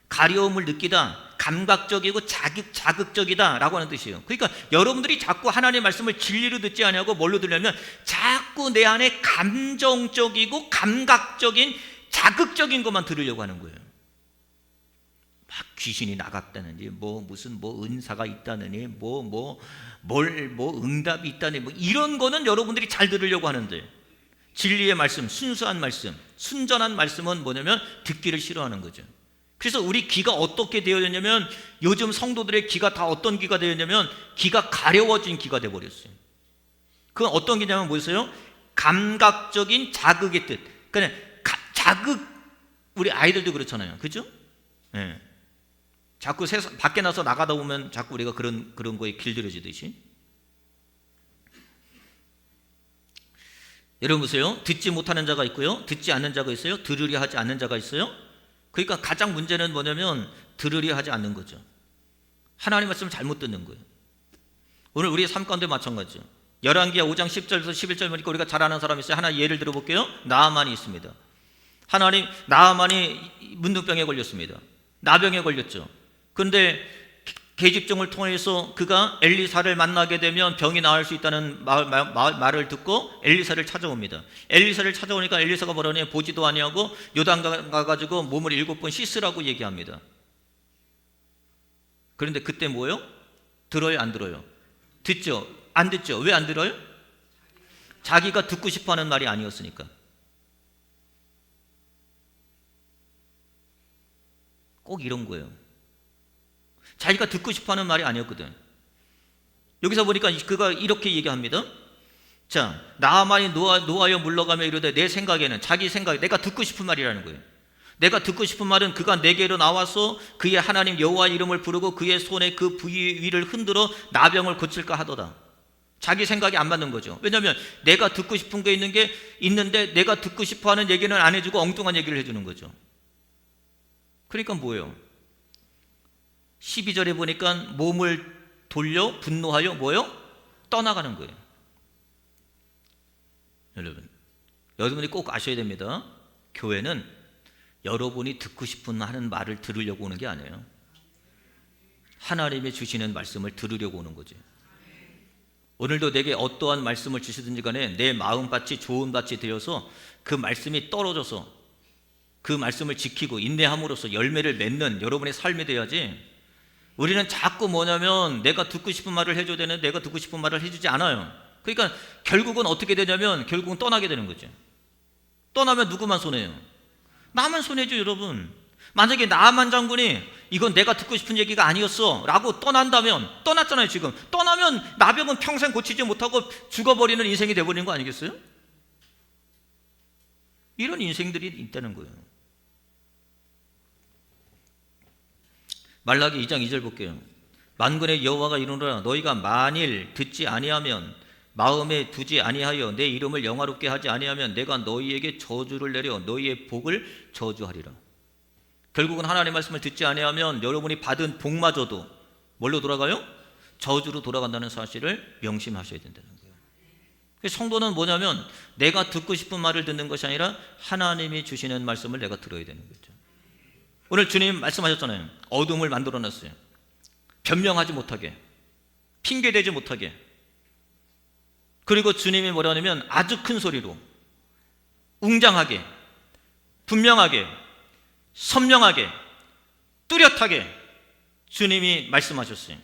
가려움을 느끼다, 감각적이고 자극적이다 라고 하는 뜻이에요. 그러니까 여러분들이 자꾸 하나님의 말씀을 진리로 듣지 않냐고 뭘로 들으려면 자꾸 내 안에 감정적이고 감각적인 자극적인 것만 들으려고 하는 거예요. 막 귀신이 나갔다느니 무슨 은사가 있다느니 응답이 있다느니 이런 거는 여러분들이 잘 들으려고 하는데, 진리의 말씀, 순수한 말씀, 순전한 말씀은 뭐냐면 듣기를 싫어하는 거죠. 그래서 우리 귀가 어떻게 되어졌냐면, 요즘 성도들의 귀가 다 어떤 귀가 되었냐면 귀가 가려워진 귀가 되어버렸어요. 그건 어떤 귀냐면 뭐였어요? 감각적인 자극의 뜻. 그러니까 자극, 우리 아이들도 그렇잖아요. 그죠? 네. 자꾸 밖에 나서 나가다 보면 자꾸 우리가 그런 거에 길들여지듯이. 여러분 보세요. 듣지 못하는 자가 있고요, 듣지 않는 자가 있어요, 들으려 하지 않는 자가 있어요. 그러니까 가장 문제는 뭐냐면 들으려 하지 않는 거죠. 하나님 말씀을 잘못 듣는 거예요. 오늘 우리의 삶 가운데 마찬가지죠. 열왕기하 5장 10절에서 11절 보니까 우리가 잘 아는 사람이 있어요. 하나 예를 들어볼게요. 나아만이 있습니다. 나아만이 문둥병에 걸렸습니다. 나병에 걸렸죠. 그런데 계집종을 통해서 그가 엘리사를 만나게 되면 병이 나을 수 있다는 말을 듣고 엘리사를 찾아옵니다. 엘리사를 찾아오니까 엘리사가 뭐라니, 보지도 아니하고 요단 가가지고 몸을 7번 씻으라고 얘기합니다. 그런데 그때 뭐예요? 들어요, 안 들어요? 듣죠? 안 듣죠? 왜 안 들어요? 자기가 듣고 싶어하는 말이 아니었으니까. 꼭 이런 거예요. 자기가 듣고 싶어하는 말이 아니었거든. 여기서 보니까 그가 이렇게 얘기합니다. 자, 나아만이 노하여 물러가며 이르되 내 생각에는, 자기 생각에 내가 듣고 싶은 말이라는 거예요. 내가 듣고 싶은 말은 그가 내게로 나와서 그의 하나님 여호와 이름을 부르고 그의 손에 그 부위 위를 흔들어 나병을 고칠까 하도다. 자기 생각이 안 맞는 거죠. 왜냐하면 내가 듣고 싶은 게 있는데 내가 듣고 싶어하는 얘기는 안 해주고 엉뚱한 얘기를 해주는 거죠. 그러니까 뭐예요? 12절에 보니까 몸을 돌려 분노하여 뭐예요? 떠나가는 거예요. 여러분이 꼭 아셔야 됩니다. 교회는 여러분이 듣고 싶은 하는 말을 들으려고 오는 게 아니에요. 하나님이 주시는 말씀을 들으려고 오는 거죠. 오늘도 내게 어떠한 말씀을 주시든지 간에 내 마음밭이 좋은 밭이 되어서 그 말씀이 떨어져서 그 말씀을 지키고 인내함으로써 열매를 맺는 여러분의 삶이 돼야지, 우리는 자꾸 뭐냐면 내가 듣고 싶은 말을 해줘야 되는데 내가 듣고 싶은 말을 해주지 않아요. 그러니까 결국은 어떻게 되냐면 결국은 떠나게 되는 거죠. 떠나면 누구만 손해요? 나만 손해죠, 여러분. 만약에 나만 장군이 이건 내가 듣고 싶은 얘기가 아니었어 라고 떠난다면, 떠났잖아요. 지금 떠나면 나병은 평생 고치지 못하고 죽어버리는 인생이 돼버리는 거 아니겠어요? 이런 인생들이 있다는 거예요. 말라기 2장 2절 볼게요. 만군의 여호와가 이르노라 너희가 만일 듣지 아니하면, 마음에 두지 아니하여 내 이름을 영화롭게 하지 아니하면 내가 너희에게 저주를 내려 너희의 복을 저주하리라. 결국은 하나님의 말씀을 듣지 아니하면 여러분이 받은 복마저도 뭘로 돌아가요? 저주로 돌아간다는 사실을 명심하셔야 된다는 거예요. 성도는 뭐냐면 내가 듣고 싶은 말을 듣는 것이 아니라 하나님이 주시는 말씀을 내가 들어야 되는 거죠. 오늘 주님 말씀하셨잖아요. 어둠을 만들어놨어요. 변명하지 못하게, 핑계대지 못하게. 그리고 주님이 뭐라 하냐면 아주 큰 소리로 웅장하게, 분명하게, 선명하게, 뚜렷하게 주님이 말씀하셨어요.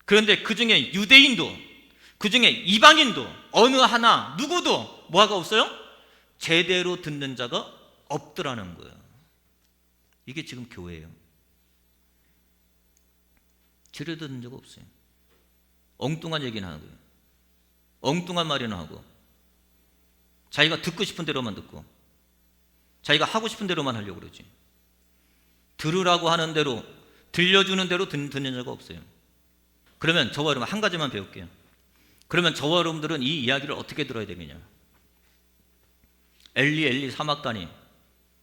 그런데 그 중에 유대인도, 그 중에 이방인도 어느 하나 누구도 뭐가 없어요? 제대로 듣는 자가 없더라는 거예요. 이게 지금 교회예요. 제대로 듣는 자가 없어요. 엉뚱한 얘기는 하는 거예요. 엉뚱한 말이나 하고 자기가 듣고 싶은 대로만 듣고. 자기가 하고 싶은 대로만 하려고 그러지. 들으라고 하는 대로, 들려주는 대로 듣는 자가 없어요. 그러면 저와 여러분 한 가지만 배울게요. 그러면 저와 여러분들은 이 이야기를 어떻게 들어야 되느냐? 엘리 엘리 사막다니,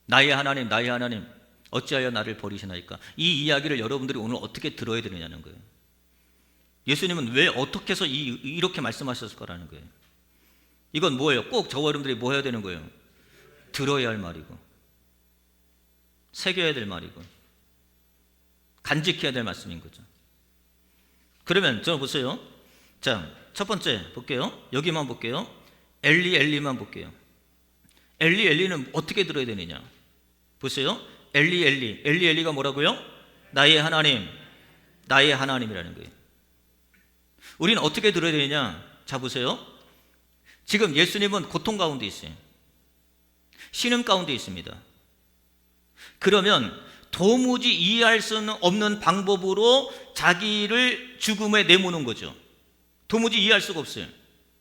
나의 하나님 나의 하나님 어찌하여 나를 버리시나이까? 이 이야기를 여러분들이 오늘 어떻게 들어야 되느냐는 거예요. 예수님은 왜 어떻게 해서 이렇게 말씀하셨을까라는 거예요. 이건 뭐예요? 꼭 저와 여러분들이 뭐 해야 되는 거예요? 들어야 할 말이고, 새겨야 될 말이고, 간직해야 될 말씀인 거죠. 그러면 저 보세요. 자, 첫 번째 볼게요. 여기만 볼게요. 엘리 엘리만 볼게요. 엘리 엘리는 어떻게 들어야 되느냐? 보세요. 엘리 엘리, 엘리 엘리가 뭐라고요? 나의 하나님 나의 하나님이라는 거예요. 우리는 어떻게 들어야 되느냐? 자 보세요. 지금 예수님은 고통 가운데 있어요. 신음 가운데 있습니다. 그러면 도무지 이해할 수 없는 방법으로 자기를 죽음에 내모는 거죠. 도무지 이해할 수가 없어요.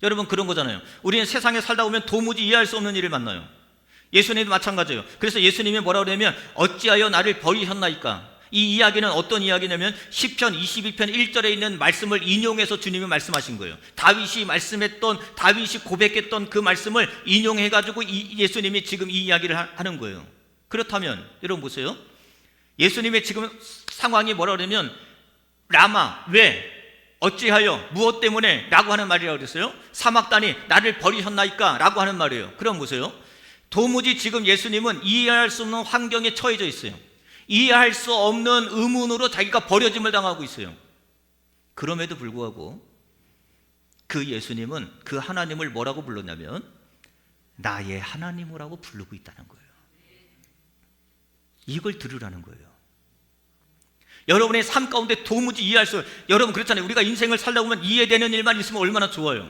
여러분 그런 거잖아요. 우리는 세상에 살다 보면 도무지 이해할 수 없는 일을 만나요. 예수님도 마찬가지예요. 그래서 예수님이 뭐라고 그러냐면 어찌하여 나를 버리셨나이까? 이 이야기는 어떤 이야기냐면 시편 22편 1절에 있는 말씀을 인용해서 주님이 말씀하신 거예요. 다윗이 말씀했던, 다윗이 고백했던 그 말씀을 인용해가지고 예수님이 지금 이 이야기를 하는 거예요. 그렇다면 여러분 보세요. 예수님의 지금 상황이 뭐라 그러면 라마, 왜? 어찌하여? 무엇 때문에? 라고 하는 말이라고 그랬어요. 사막다니 나를 버리셨나이까? 라고 하는 말이에요. 그럼 보세요. 도무지 지금 예수님은 이해할 수 없는 환경에 처해져 있어요. 이해할 수 없는 의문으로 자기가 버려짐을 당하고 있어요. 그럼에도 불구하고 그 예수님은 그 하나님을 뭐라고 불렀냐면 나의 하나님이라고 부르고 있다는 거예요. 이걸 들으라는 거예요. 여러분의 삶 가운데 도무지 이해할 수, 여러분 그렇잖아요. 우리가 인생을 살다 보면 이해되는 일만 있으면 얼마나 좋아요.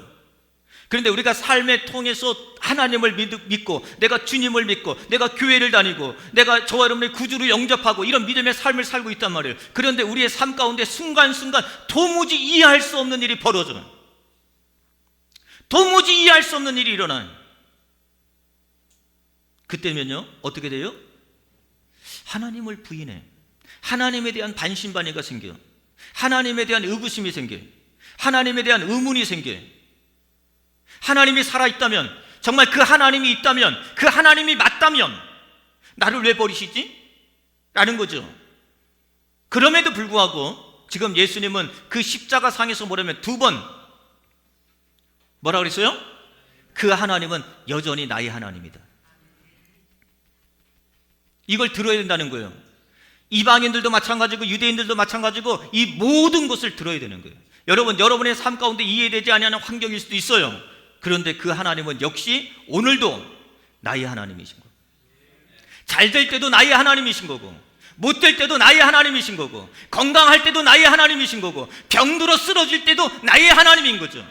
그런데 우리가 삶을 통해서 하나님을 믿고, 내가 주님을 믿고, 내가 교회를 다니고, 내가 저와 여러분의 구주를 영접하고 이런 믿음의 삶을 살고 있단 말이에요. 그런데 우리의 삶 가운데 순간순간 도무지 이해할 수 없는 일이 벌어져요. 도무지 이해할 수 없는 일이 일어나요. 그때면요 어떻게 돼요? 하나님을 부인해. 하나님에 대한 반신반의가 생겨요. 하나님에 대한 의구심이 생겨요. 하나님에 대한 의문이 생겨요. 하나님이 살아있다면, 정말 그 하나님이 있다면, 그 하나님이 맞다면 나를 왜 버리시지? 라는 거죠. 그럼에도 불구하고 지금 예수님은 그 십자가 상에서 뭐라면 두 번 뭐라 그랬어요? 그 하나님은 여전히 나의 하나님이다. 이걸 들어야 된다는 거예요. 이방인들도 마찬가지고 유대인들도 마찬가지고 이 모든 것을 들어야 되는 거예요. 여러분, 여러분의 삶 가운데 이해되지 않는 환경일 수도 있어요. 그런데 그 하나님은 역시 오늘도 나의 하나님이신 거고, 잘 될 때도 나의 하나님이신 거고, 못 될 때도 나의 하나님이신 거고, 건강할 때도 나의 하나님이신 거고, 병들어 쓰러질 때도 나의 하나님인 거죠.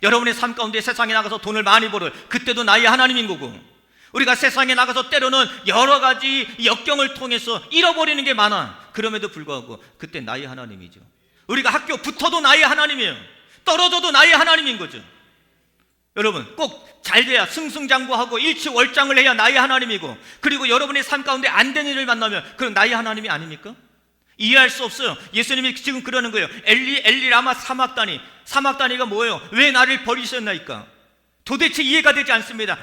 여러분의 삶 가운데 세상에 나가서 돈을 많이 벌어요. 그때도 나의 하나님인 거고, 우리가 세상에 나가서 때로는 여러 가지 역경을 통해서 잃어버리는 게 많아. 그럼에도 불구하고 그때 나의 하나님이죠. 우리가 학교 붙어도 나의 하나님이에요. 떨어져도 나의 하나님인 거죠. 여러분 꼭 잘 돼야 승승장구하고 일치월장을 해야 나의 하나님이고, 그리고 여러분의 삶 가운데 안 되는 일을 만나면 그럼 나의 하나님이 아닙니까? 이해할 수 없어요. 예수님이 지금 그러는 거예요. 엘리 엘리 라마 사막다니. 사막다니가 뭐예요? 왜 나를 버리셨나이까? 도대체 이해가 되지 않습니다.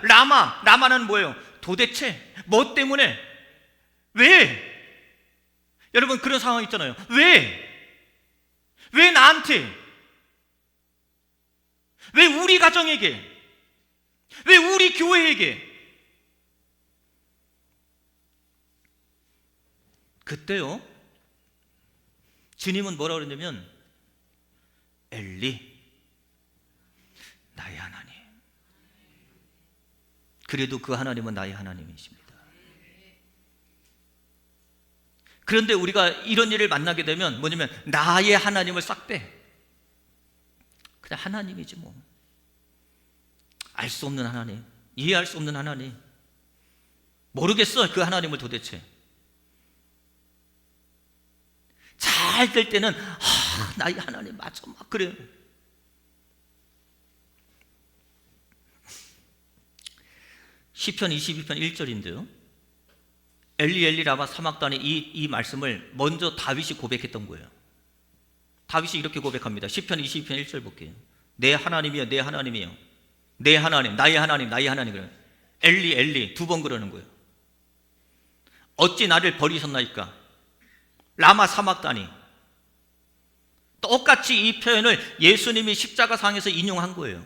라마는 뭐예요? 도대체 뭐 때문에? 왜? 여러분 그런 상황 있잖아요. 왜 나한테? 왜 우리 가정에게? 왜 우리 교회에게? 그때요 주님은 뭐라 그러냐면 엘리 나의 하나님. 그래도 그 하나님은 나의 하나님이십니다. 그런데 우리가 이런 일을 만나게 되면 뭐냐면 나의 하나님을 싹 빼. 그냥 하나님이지 뭐. 알 수 없는 하나님, 이해할 수 없는 하나님, 모르겠어 그 하나님을 도대체. 잘 될 때는 나의 하나님 맞아 막 그래. 시편 22편 1절인데요 엘리 엘리 라마 사막다니, 이 말씀을 먼저 다윗이 고백했던 거예요. 다윗이 이렇게 고백합니다. 시편 22편 1절 볼게요. 내 하나님이여, 내 하나님이여, 내 하나님, 나의 하나님, 나의 하나님. 엘리 엘리 두 번 그러는 거예요. 어찌 나를 버리셨나이까? 라마 사막다니. 똑같이 이 표현을 예수님이 십자가상에서 인용한 거예요.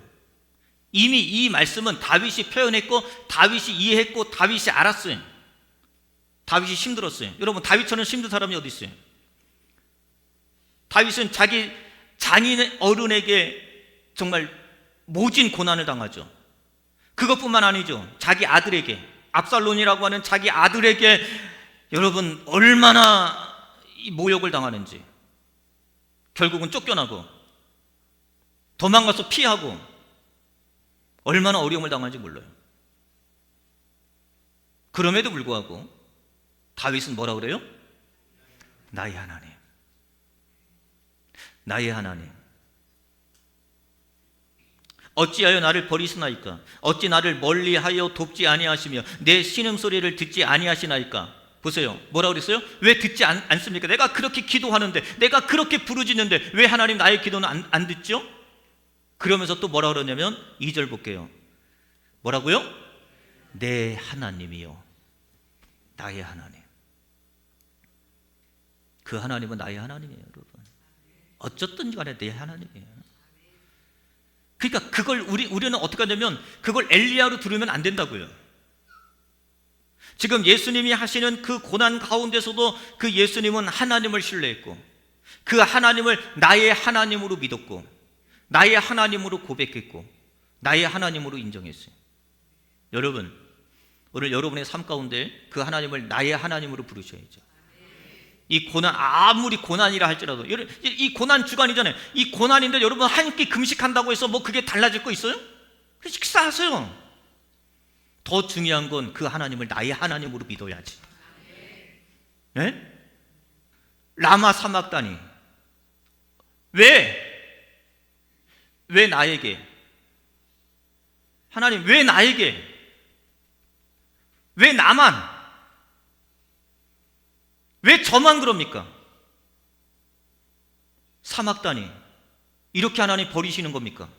이미 이 말씀은 다윗이 표현했고, 다윗이 이해했고, 다윗이 알았어요. 다윗이 힘들었어요. 여러분, 다윗처럼 힘든 사람이 어디 있어요? 다윗은 자기 장인 어른에게 정말 모진 고난을 당하죠. 그것뿐만 아니죠. 자기 아들에게, 압살론이라고 하는 자기 아들에게 여러분 얼마나 이 모욕을 당하는지, 결국은 쫓겨나고 도망가서 피하고 얼마나 어려움을 당하는지 몰라요. 그럼에도 불구하고 다윗은 뭐라 그래요? 나의 하나님, 나의 하나님, 어찌하여 나를 버리시나이까? 어찌 나를 멀리하여 돕지 아니하시며 내 신음소리를 듣지 아니하시나이까? 보세요, 뭐라 그랬어요? 왜 듣지 않습니까? 내가 그렇게 기도하는데, 내가 그렇게 부르짖는데 왜 하나님 나의 기도는 안 듣죠? 그러면서 또 뭐라 그러냐면 2절 볼게요. 뭐라고요? 내 하나님이요, 나의 하나님. 그 하나님은 나의 하나님이에요, 여러분. 어쨌든 간에 내 하나님이에요. 그러니까 그걸 우리는 어떻게 하냐면 그걸 엘리야로 들으면 안 된다고요. 지금 예수님이 하시는 그 고난 가운데서도 그 예수님은 하나님을 신뢰했고, 그 하나님을 나의 하나님으로 믿었고, 나의 하나님으로 고백했고, 나의 하나님으로 인정했어요. 여러분, 오늘 여러분의 삶 가운데 그 하나님을 나의 하나님으로 부르셔야죠. 이 고난, 아무리 고난이라 할지라도, 이 고난 주간이잖아요. 이 고난인데 여러분 한 끼 금식한다고 해서 뭐 그게 달라질 거 있어요? 식사하세요. 더 중요한 건 그 하나님을 나의 하나님으로 믿어야지. 네? 라마 사막다니. 왜 나에게? 하나님, 왜 나에게? 왜 나만? 왜 저만 그럽니까? 사막다니, 이렇게 하나님 버리시는 겁니까?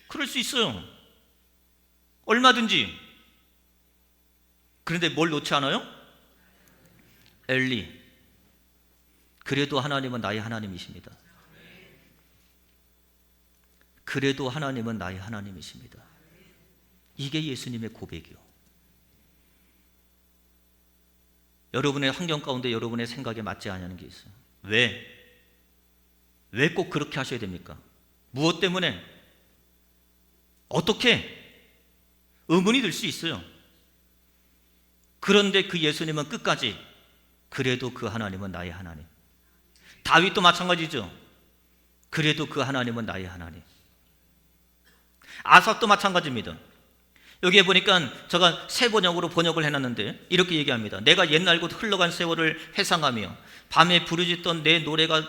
그럴 수 있어요. 얼마든지. 그런데 뭘 놓지 않아요? 엘리, 그래도 하나님은 나의 하나님이십니다. 그래도 하나님은 나의 하나님이십니다. 이게 예수님의 고백이요. 여러분의 환경 가운데 여러분의 생각에 맞지 않는 게 있어요. 왜 꼭 그렇게 하셔야 됩니까? 무엇 때문에? 어떻게? 의문이 들 수 있어요. 그런데 그 예수님은 끝까지 그래도 그 하나님은 나의 하나님. 다윗도 마찬가지죠. 그래도 그 하나님은 나의 하나님. 아삽도 마찬가지입니다. 여기에 보니까 제가 새 번역으로 번역을 해놨는데 이렇게 얘기합니다. 내가 옛날 곧 흘러간 세월을 회상하며 밤에 부르짖던 내 노래가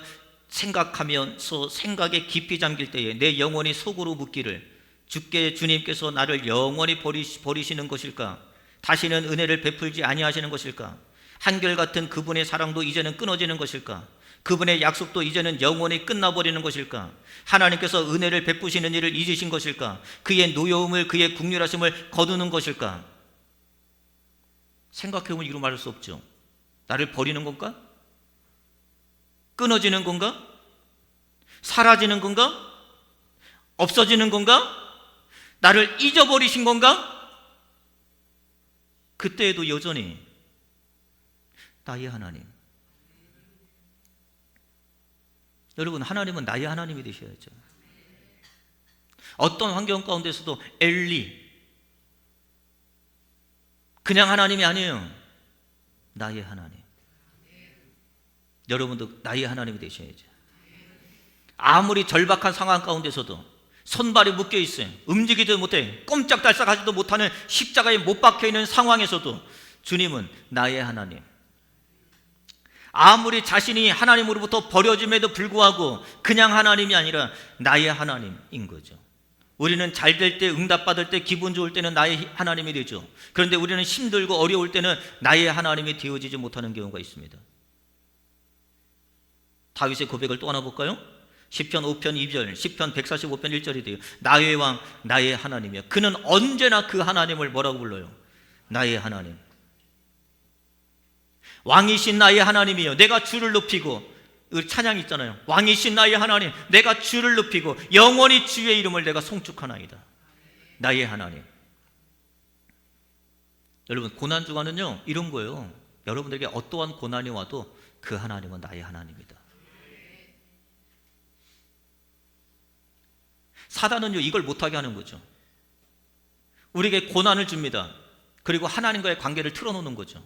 생각하면서 생각에 깊이 잠길 때에 내 영혼이 속으로 묻기를, 주님께서 나를 영원히 버리시는 것일까? 다시는 은혜를 베풀지 아니하시는 것일까? 한결같은 그분의 사랑도 이제는 끊어지는 것일까? 그분의 약속도 이제는 영원히 끝나버리는 것일까? 하나님께서 은혜를 베푸시는 일을 잊으신 것일까? 그의 노여움을, 그의 국률하심을 거두는 것일까? 생각해보면 이루 말할 수 없죠. 나를 버리는 건가? 끊어지는 건가? 사라지는 건가? 없어지는 건가? 나를 잊어버리신 건가? 그때에도 여전히 나의 하나님. 여러분, 하나님은 나의 하나님이 되셔야죠. 어떤 환경 가운데서도 엘리, 그냥 하나님이 아니에요. 나의 하나님. 여러분도 나의 하나님이 되셔야죠. 아무리 절박한 상황 가운데서도 손발이 묶여 있어요. 움직이지도 못해. 꼼짝달싹하지도 못하는 십자가에 못 박혀 있는 상황에서도 주님은 나의 하나님. 아무리 자신이 하나님으로부터 버려짐에도 불구하고 그냥 하나님이 아니라 나의 하나님인 거죠. 우리는 잘 될 때, 응답받을 때, 기분 좋을 때는 나의 하나님이 되죠. 그런데 우리는 힘들고 어려울 때는 나의 하나님이 되어지지 못하는 경우가 있습니다. 다윗의 고백을 또 하나 볼까요? 시편 5편 2절, 시편 145편 1절이 돼요. 나의 왕, 나의 하나님이여. 그는 언제나 그 하나님을 뭐라고 불러요? 나의 하나님. 왕이신 나의 하나님이여, 내가 주를 높이고, 찬양 있잖아요. 왕이신 나의 하나님, 내가 주를 높이고 영원히 주의 이름을 내가 송축하나이다. 나의 하나님. 여러분, 고난주간은요 이런 거예요. 여러분들에게 어떠한 고난이 와도 그 하나님은 나의 하나님이다. 사단은요 이걸 못하게 하는 거죠. 우리에게 고난을 줍니다. 그리고 하나님과의 관계를 틀어놓는 거죠.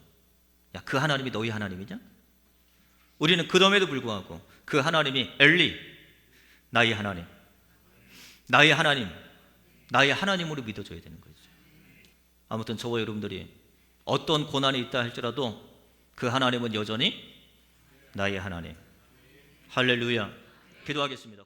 야, 그 하나님이 너희 하나님이냐? 우리는 그럼에도 불구하고 그 하나님이 엘리, 나의 하나님, 나의 하나님, 나의 하나님으로 믿어줘야 되는 거죠. 아무튼 저와 여러분들이 어떤 고난이 있다 할지라도 그 하나님은 여전히 나의 하나님. 할렐루야. 기도하겠습니다.